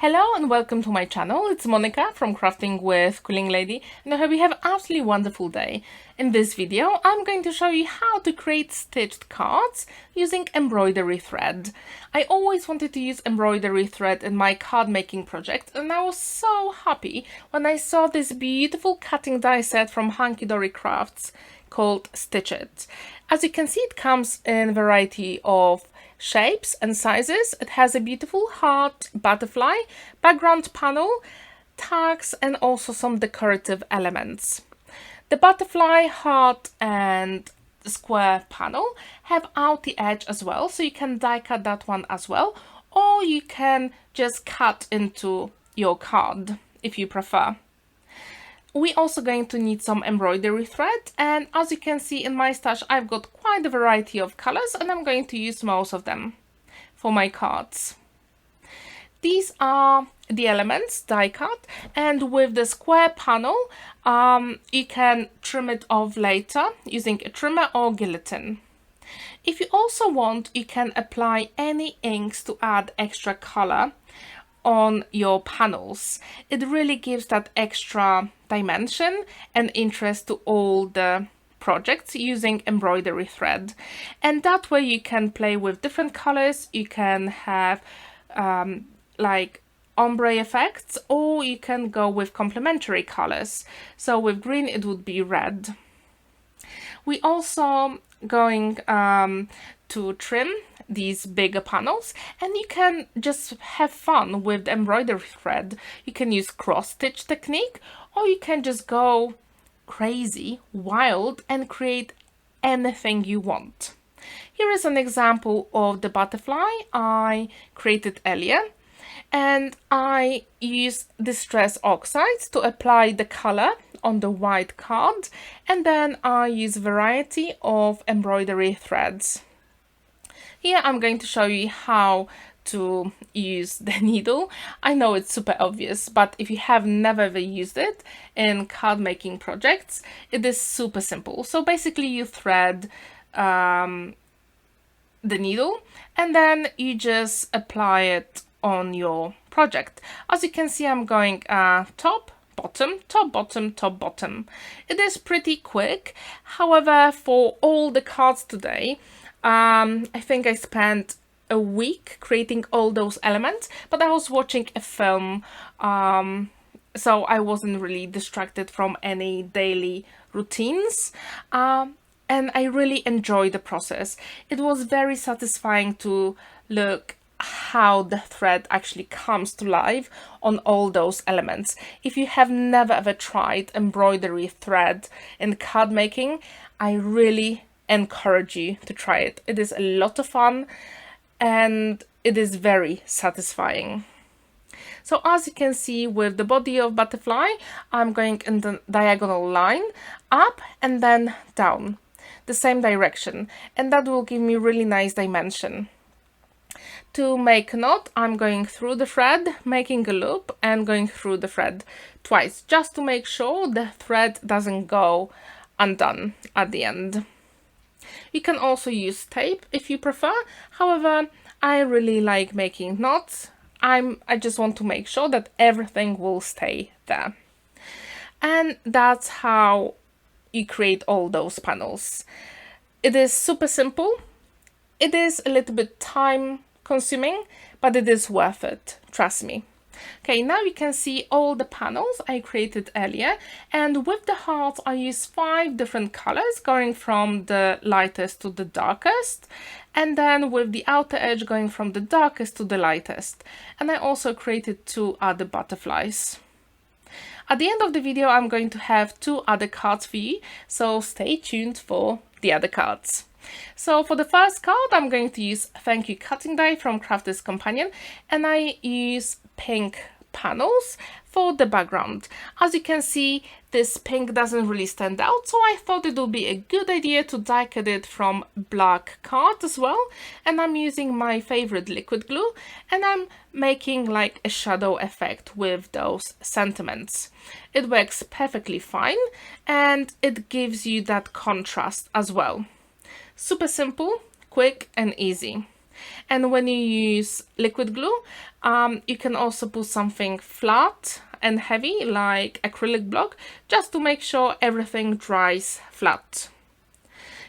Hello and welcome to my channel. It's Monica from Crafting with Quilling Lady, and I hope you have an absolutely wonderful day. In this video I'm going to show you how to create stitched cards using embroidery thread. I always wanted to use embroidery thread in my card making project, and I was so happy when I saw this beautiful cutting die set from Hunkydory Crafts called Stitch It. As you can see, it comes in a variety of shapes and sizes. It has a beautiful heart, butterfly, background panel, tags, and also some decorative elements. The butterfly, heart, and square panel have out the edge as well, so you can die cut that one as well, or you can just cut into your card if you prefer. We're also going to need some embroidery thread, and as you can see in my stash I've got quite a variety of colors, and I'm going to use most of them for my cards. These are the elements die cut, and with the square panel you can trim it off later using a trimmer or guillotine. If you also want, you can apply any inks to add extra color on your panels. It really gives that extra dimension and interest to all the projects using embroidery thread, and that way you can play with different colors. You can have like ombre effects, or you can go with complementary colors. So with green it would be red. We also going to trim these bigger panels, and you can just have fun with the embroidery thread. You can use cross stitch technique, or you can just go crazy, wild, and create anything you want. Here is an example of the butterfly I created earlier, and I use Distress Oxides to apply the color on the white card, and then I use variety of embroidery threads. Here I'm going to show you how to use the needle. I know it's super obvious, but if you have never ever used it in card making projects, it is super simple. So basically you thread the needle, and then you just apply it on your project. As you can see, I'm going top, bottom, top, bottom, top, bottom. It is pretty quick. However, for all the cards today, I think I spent a week creating all those elements, but I was watching a film, so I wasn't really distracted from any daily routines. And I really enjoyed the process. It was very satisfying to look how the thread actually comes to life on all those elements. If you have never ever tried embroidery thread in card making, I really encourage you to try it. It is a lot of fun and it is very satisfying. So as you can see, with the body of butterfly, I'm going in the diagonal line up and then down the same direction, and that will give me really nice dimension. To make a knot, I'm going through the thread, making a loop, and going through the thread twice, just to make sure the thread doesn't go undone at the end. You can also use tape if you prefer. However, I really like making knots. I just want to make sure that everything will stay there. And that's how you create all those panels. It is super simple. It is a little bit time consuming, but it is worth it, trust me. Okay, now you can see all the panels I created earlier, and with the hearts I use 5 different colors, going from the lightest to the darkest, and then with the outer edge going from the darkest to the lightest. And I also created 2 other butterflies. At the end of the video I'm going to have 2 other cards for you, so stay tuned for the other cards. So for the first card I'm going to use Thank You cutting die from Crafter's Companion, and I use pink panels for the background. As you can see, this pink doesn't really stand out, so I thought it would be a good idea to die cut it from black card as well. And I'm using my favorite liquid glue, and I'm making like a shadow effect with those sentiments. It works perfectly fine, and it gives you that contrast as well. Super simple, quick and easy. And when you use liquid glue, you can also put something flat and heavy like acrylic block, just to make sure everything dries flat,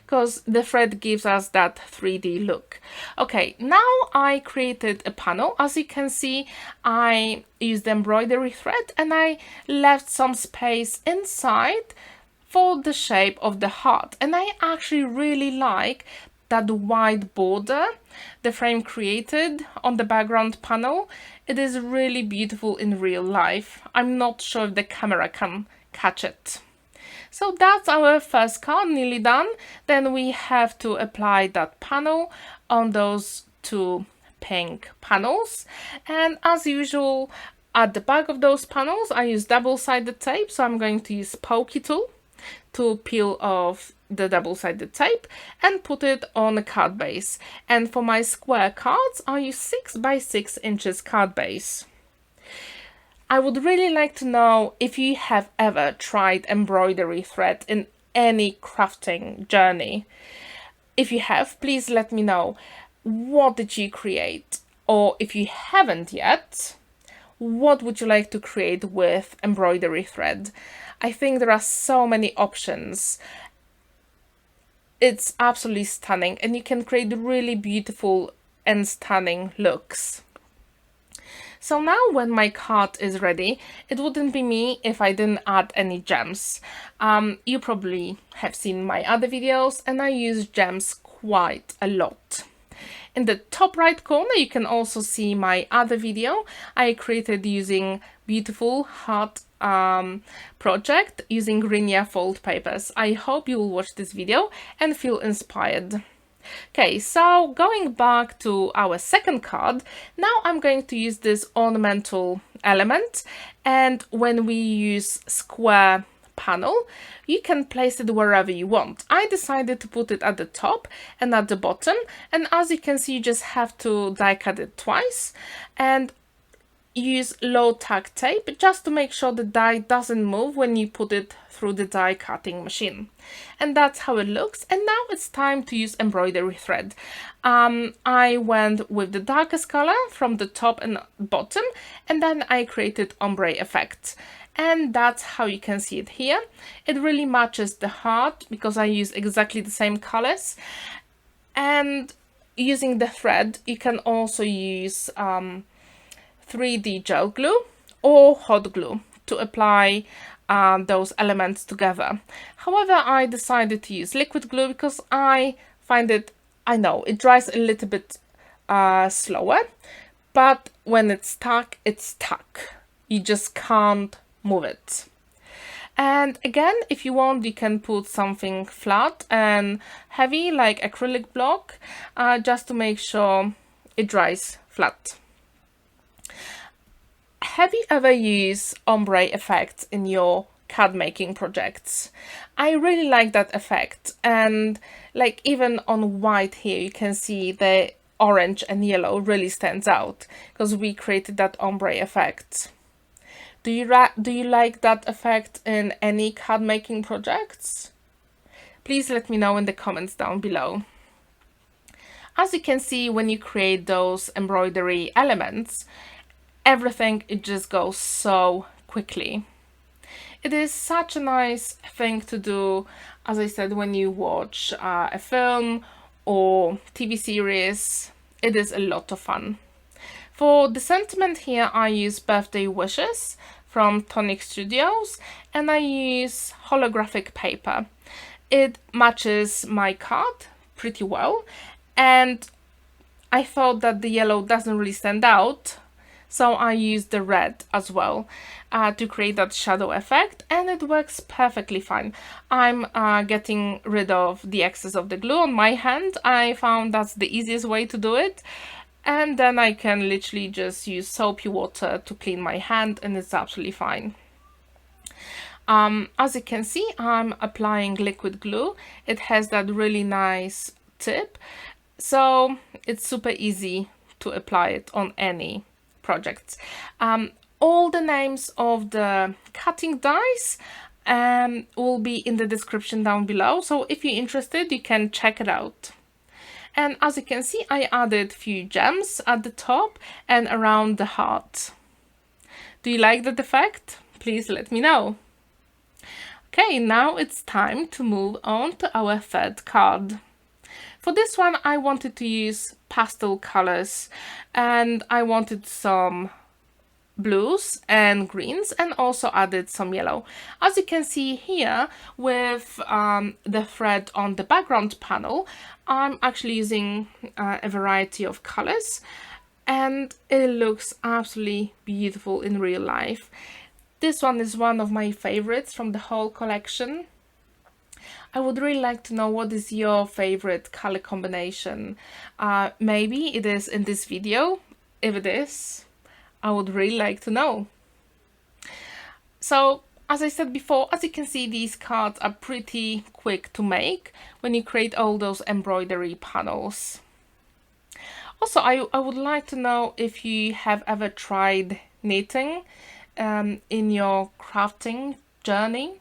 because the thread gives us that 3D look. Okay, now I created a panel. As you can see, I used embroidery thread and I left some space inside for the shape of the heart. And I actually really like that white border the frame created on the background panel. It is really beautiful in real life. I'm not sure if the camera can catch it. So that's our first card nearly done. Then we have to apply that panel on those two pink panels. And as usual, at the back of those panels, I use double-sided tape. So I'm going to use pokey tool to peel off the double-sided tape and put it on a card base. And for my square cards, I use 6 by 6 inches card base. I would really like to know if you have ever tried embroidery thread in any crafting journey. If you have, please let me know. What did you create? Or if you haven't yet, what would you like to create with embroidery thread? I think there are so many options. It's absolutely stunning, and you can create really beautiful and stunning looks. So now when my card is ready, it wouldn't be me if I didn't add any gems. You probably have seen my other videos, and I use gems quite a lot. In the top right corner, you can also see my other video I created using beautiful heart project using Grinia fold papers. I hope you will watch this video and feel inspired. Okay, so going back to our second card, now I'm going to use this ornamental element, and when we use square panel, you can place it wherever you want. I decided to put it at the top and at the bottom, and as you can see, you just have to die cut it twice and use low tack tape just to make sure the die doesn't move when you put it through the die cutting machine. And that's how it looks. And now it's time to use embroidery thread. I went with the darkest color from the top and bottom, and then I created ombre effect. And that's how you can see it here. It really matches the heart because I use exactly the same colors. And using the thread, you can also use 3D gel glue or hot glue to apply those elements together. However, I decided to use liquid glue because I find it, I know, it dries a little bit slower, but when it's stuck, it's stuck. You just can't move it. And again, if you want, you can put something flat and heavy like acrylic block just to make sure it dries flat. Have you ever used ombre effect in your card making projects? I really like that effect, and like even on white here you can see the orange and yellow really stands out because we created that ombre effect. Do you like that effect in any card making projects? Please let me know in the comments down below. As you can see, when you create those embroidery elements, everything, it just goes so quickly. It is such a nice thing to do, as I said, when you watch a film or TV series. It is a lot of fun. For the sentiment here, I use Birthday Wishes from Tonic Studios, and I use holographic paper. It matches my card pretty well, and I thought that the yellow doesn't really stand out, so I used the red as well to create that shadow effect, and it works perfectly fine. I'm getting rid of the excess of the glue on my hand. I found that's the easiest way to do it. And then I can literally just use soapy water to clean my hand, and it's absolutely fine. As you can see, I'm applying liquid glue. It has that really nice tip, so it's super easy to apply it on any projects. All the names of the cutting dies will be in the description down below, so if you're interested, you can check it out. And as you can see, I added a few gems at the top and around the heart. Do you like that effect? Please let me know. Okay, now it's time to move on to our third card. For this one, I wanted to use pastel colors, and I wanted some blues and greens, and also added some yellow. As you can see here with the thread on the background panel, I'm actually using a variety of colors, and it looks absolutely beautiful in real life. This one is one of my favorites from the whole collection. I would really like to know what is your favorite color combination. Maybe it is in this video. If it is, I would really like to know. So, as I said before, as you can see, these cards are pretty quick to make when you create all those embroidery panels. Also, I would like to know if you have ever tried knitting in your crafting journey.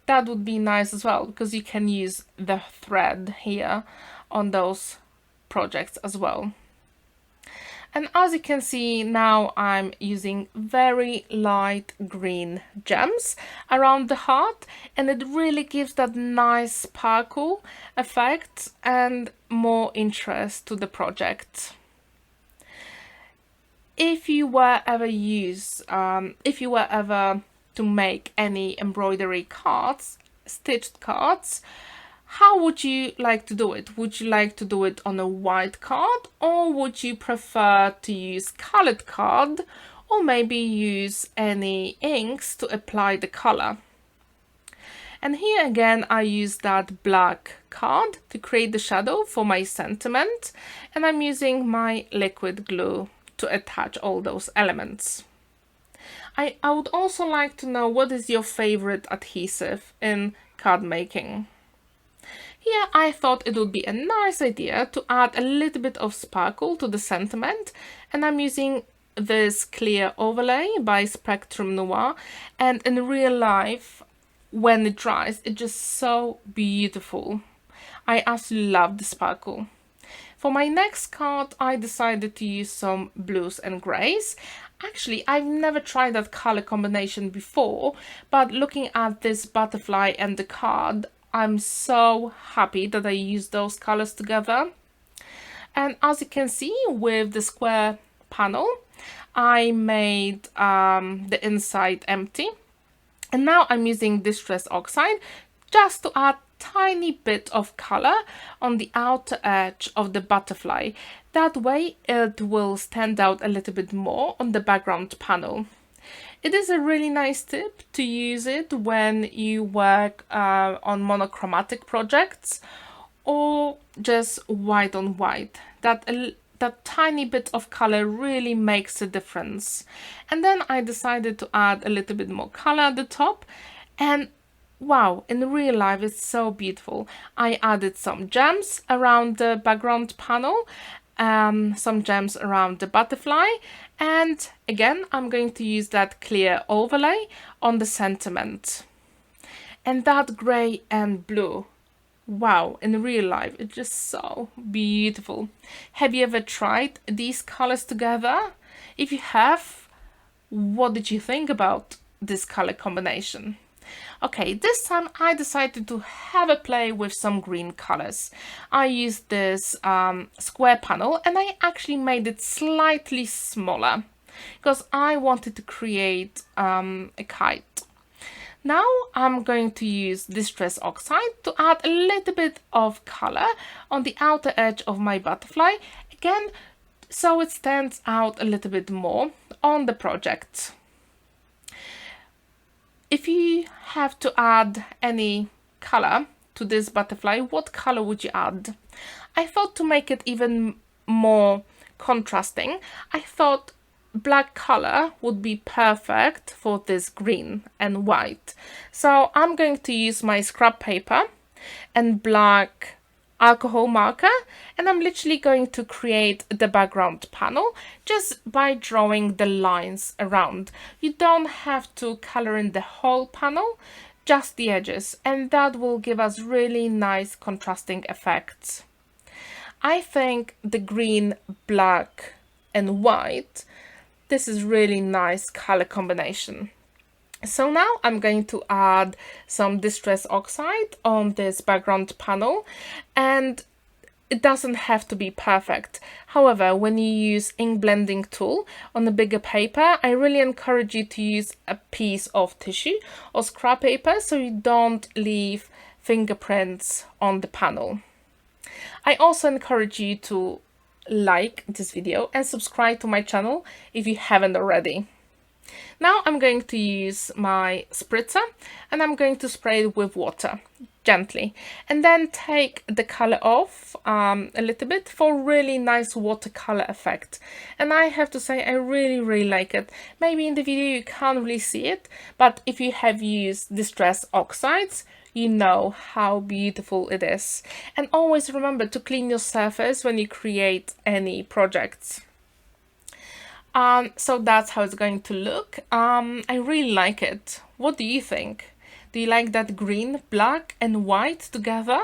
That would be nice as well, because you can use the thread here on those projects as well. And as you can see, now I'm using very light green gems around the heart, and it really gives that nice sparkle effect and more interest to the project. If you were ever to make any embroidery cards, stitched cards, how would you like to do it? Would you like to do it on a white card, or would you prefer to use colored card, or maybe use any inks to apply the color? And here again, I use that black card to create the shadow for my sentiment, and I'm using my liquid glue to attach all those elements. I would also like to know what is your favorite adhesive in card making. Here I thought it would be a nice idea to add a little bit of sparkle to the sentiment, and I'm using this clear overlay by Spectrum Noir, and in real life, when it dries, it's just so beautiful. I absolutely love the sparkle. For my next card, I decided to use some blues and greys. Actually, I've never tried that color combination before, but looking at this butterfly and the card, I'm so happy that I used those colors together. And as you can see with the square panel, I made the inside empty. And now I'm using Distress Oxide just to add tiny bit of color on the outer edge of the butterfly. That way it will stand out a little bit more on the background panel. It is a really nice tip to use it when you work on monochromatic projects, or just white on white. That tiny bit of color really makes a difference. And then I decided to add a little bit more color at the top, and wow, in real life it's so beautiful. I added some gems around the background panel, some gems around the butterfly, and again I'm going to use that clear overlay on the sentiment. And that grey and blue, wow, in real life it's just so beautiful. Have you ever tried these colors together? If you have, what did you think about this color combination? Okay, this time I decided to have a play with some green colors. I used this square panel, and I actually made it slightly smaller because I wanted to create a kite. Now I'm going to use Distress Oxide to add a little bit of color on the outer edge of my butterfly, again, so it stands out a little bit more on the project. If you have to add any color to this butterfly, what color would you add? I thought to make it even more contrasting, I thought black color would be perfect for this green and white. So I'm going to use my scrap paper and black alcohol marker, and I'm literally going to create the background panel just by drawing the lines around. You don't have to color in the whole panel, just the edges, and that will give us really nice contrasting effects. I think the green, black and white, this is really nice color combination. So now I'm going to add some Distress Oxide on this background panel, and it doesn't have to be perfect. However, when you use ink blending tool on a bigger paper, I really encourage you to use a piece of tissue or scrap paper so you don't leave fingerprints on the panel. I also encourage you to like this video and subscribe to my channel if you haven't already. Now I'm going to use my spritzer and I'm going to spray it with water gently and then take the color off a little bit for really nice watercolor effect. And I have to say I really like it. Maybe in the video you can't really see it, but if you have used Distress Oxides, you know how beautiful it is. And always remember to clean your surface when you create any projects. So that's how it's going to look. I really like it. What do you think? Do you like that green, black and white together?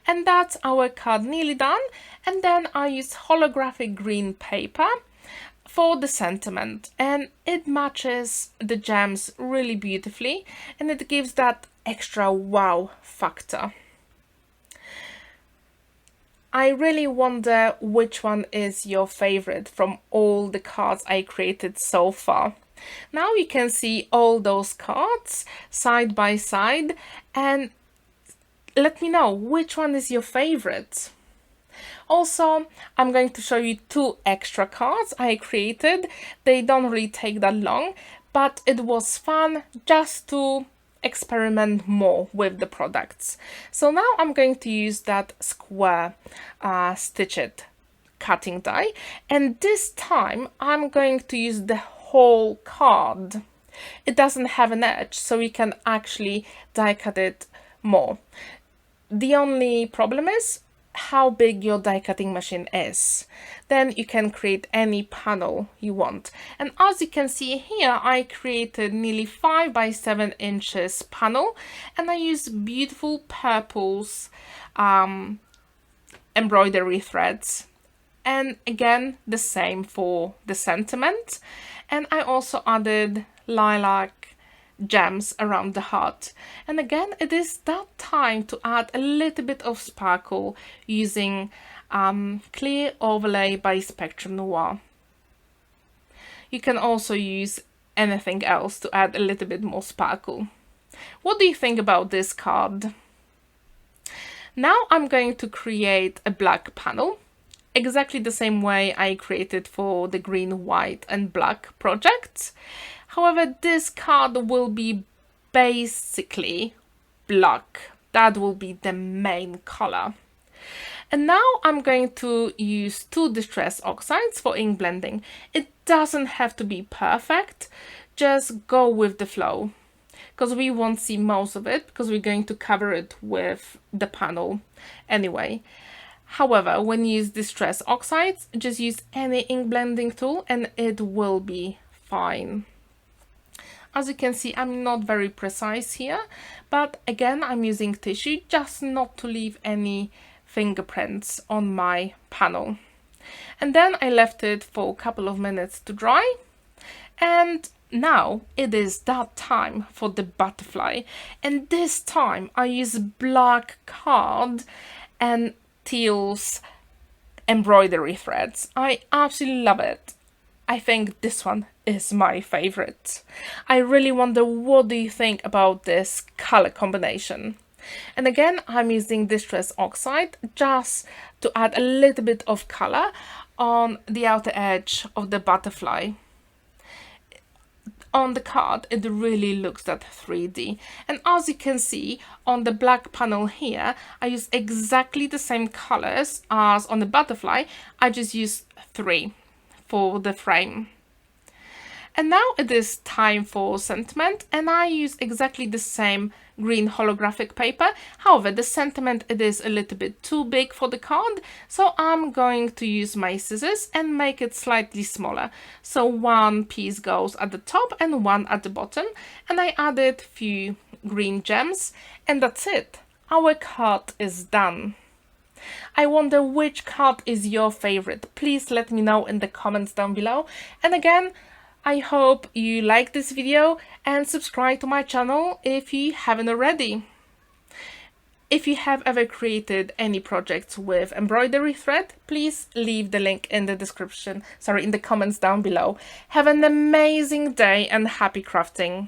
And that's our card nearly done. And then I use holographic green paper for the sentiment, and it matches the gems really beautifully and it gives that extra wow factor. I really wonder which one is your favorite from all the cards I created so far. Now you can see all those cards side by side and let me know which one is your favorite. Also, I'm going to show you 2 extra cards I created. They don't really take that long, but it was fun just to experiment more with the products. So now I'm going to use that square stitched cutting die, and this time I'm going to use the whole card. It doesn't have an edge, so we can actually die cut it more. The only problem is how big your die cutting machine is. Then you can create any panel you want. And as you can see here, I created nearly 5 by 7 inches panel, and I used beautiful purples embroidery threads. And again, the same for the sentiment. And I also added lilac gems around the heart. And again, it is that time to add a little bit of sparkle using clear overlay by Spectrum Noir. You can also use anything else to add a little bit more sparkle. What do you think about this card? Now I'm going to create a black panel, exactly the same way I created for the green, white and black projects. However, this card will be basically black. That will be the main color. And now I'm going to use 2 Distress Oxides for ink blending. It doesn't have to be perfect, just go with the flow, because we won't see most of it because we're going to cover it with the panel anyway. However, when you use Distress Oxides, just use any ink blending tool and it will be fine. As you can see, I'm not very precise here, but again, I'm using tissue just not to leave any fingerprints on my panel. And then I left it for a couple of minutes to dry. And now it is that time for the butterfly. And this time I use black card and teal's embroidery threads. I absolutely love it. I think this one is my favorite. I really wonder what do you think about this color combination. And again, I'm using Distress Oxide just to add a little bit of color on the outer edge of the butterfly. On the card, it really looks that 3D. And as you can see on the black panel here, I use exactly the same colors as on the butterfly. I just use 3 for the frame. And now it is time for sentiment, and I use exactly the same green holographic paper. However, the sentiment, it is a little bit too big for the card, so I'm going to use my scissors and make it slightly smaller. So 1 piece goes at the top and 1 at the bottom, and I added a few green gems, and that's it. Our card is done. I wonder which card is your favorite. Please let me know in the comments down below. And again, I hope you like this video and subscribe to my channel if you haven't already. If you have ever created any projects with embroidery thread, please leave the link in the description, in the comments down below. Have an amazing day and happy crafting!